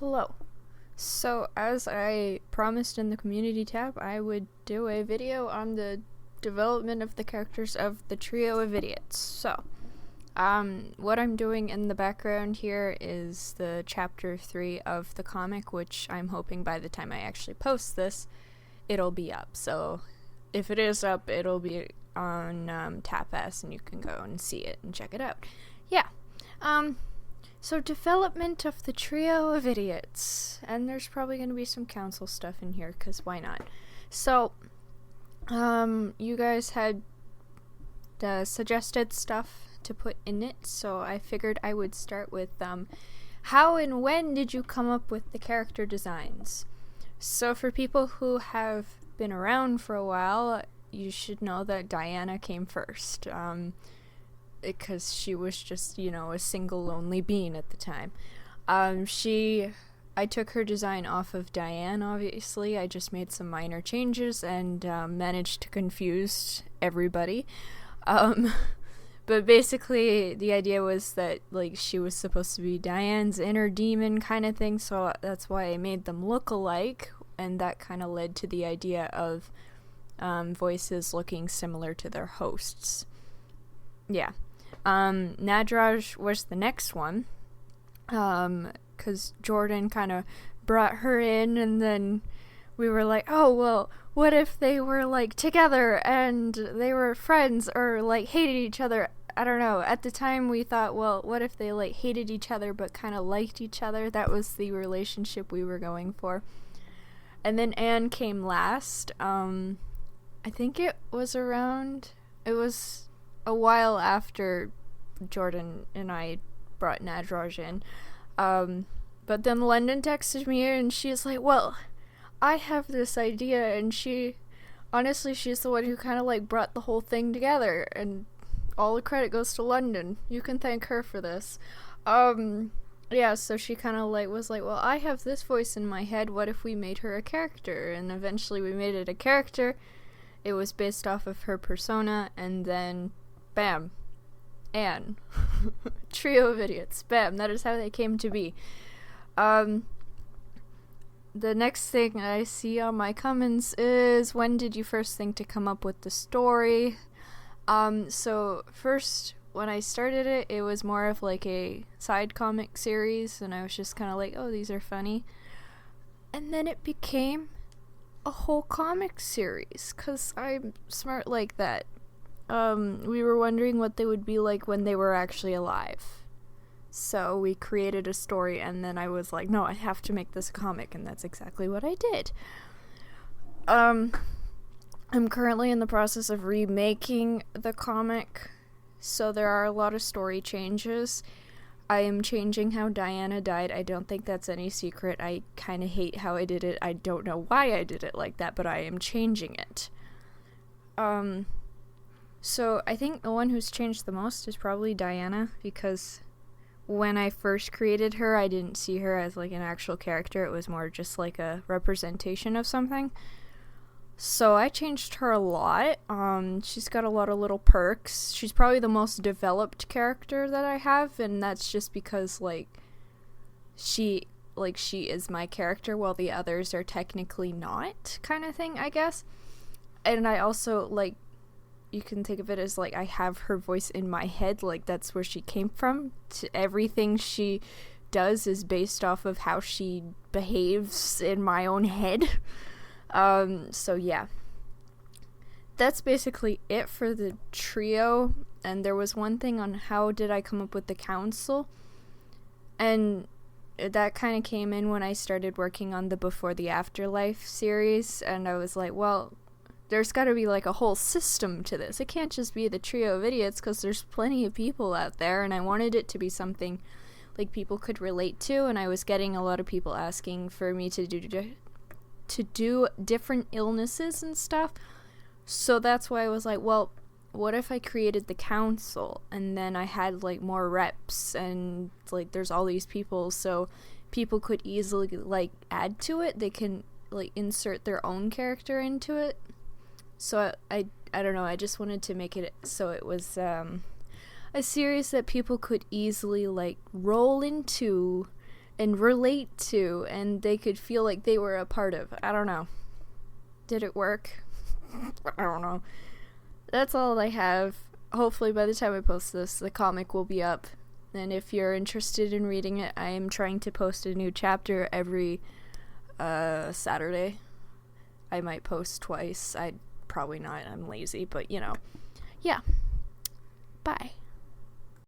Hello. So, as I promised in the community tab, I would do a video on the development of the characters of the Trio of Idiots. So, what I'm doing in the background here is the chapter 3 of the comic, which I'm hoping by the time I actually post this, it'll be up. So, if it is up, it'll be on TapS, and you can go and see it and check it out. Yeah. So development of the Trio of Idiots, and there's probably going to be some council stuff in here, because why not? So, you guys had suggested stuff to put in it, so I figured I would start with, how and when did you come up with the character designs? So for people who have been around for a while, you should know that Diana came first, because she was just, a single lonely being at the time. I took her design off of Diane, obviously. I just made some minor changes and managed to confuse everybody. But basically, the idea was that, she was supposed to be Diane's inner demon kind of thing, so that's why I made them look alike, and that kind of led to the idea of voices looking similar to their hosts. Yeah. Nadraj was the next one, because Jordan kind of brought her in, and then we were like, oh, well, what if they were, together, and they were friends, or, hated each other? I don't know. At the time, we thought, well, what if they, hated each other, but kind of liked each other? That was the relationship we were going for. And then Anne came last. I think it was a while after Jordan and I brought Nadraj in. But then London texted me and she's like, well, I have this idea, and she's the one who kind of brought the whole thing together, and all the credit goes to London. You can thank her for this. Yeah, so she kind of was like, well, I have this voice in my head, what if we made her a character? And eventually we made it a character. It was based off of her persona, and then bam, Anne. Trio of Idiots. Bam, that is how they came to be. The next thing I see on my comments is, when did you first think to come up with the story? So first, when I started it, it was more of a side comic series, and I was just kind of oh, these are funny. And then it became a whole comic series, because I'm smart like that. We were wondering what they would be like when they were actually alive. So we created a story, and then I was like, no, I have to make this a comic, and that's exactly what I did. I'm currently in the process of remaking the comic, so there are a lot of story changes. I am changing how Diana died. I don't think that's any secret. I kind of hate how I did it. I don't know why I did it like that, but I am changing it. So I think the one who's changed the most is probably Diana, because when I first created her, I didn't see her as an actual character. It was more just a representation of something. So I changed her a lot. She's got a lot of little perks. She's probably the most developed character that I have, and that's just because she is my character while the others are technically not, kind of thing, I guess. And I also you can think of it as I have her voice in my head, that's where she came from. Everything she does is based off of how she behaves in my own head. So yeah. That's basically it for the trio, and there was one thing on how did I come up with the council, and that kind of came in when I started working on the Before the Afterlife series, and I was like, well, there's got to be a whole system to this. It can't just be the Trio of Idiots, because there's plenty of people out there, and I wanted it to be something people could relate to, and I was getting a lot of people asking for me to do different illnesses and stuff. So that's why I was like, well, what if I created the council, and then I had more reps, and there's all these people, so people could easily add to it. They can insert their own character into it. So I don't know, I just wanted to make it so it was a series that people could easily roll into and relate to, and they could feel like they were a part of. I don't know. Did it work? I don't know. That's all I have. Hopefully by the time I post this, the comic will be up. And if you're interested in reading it, I am trying to post a new chapter every Saturday. I might post twice. I'd probably not. I'm lazy, but you know. Yeah. Bye.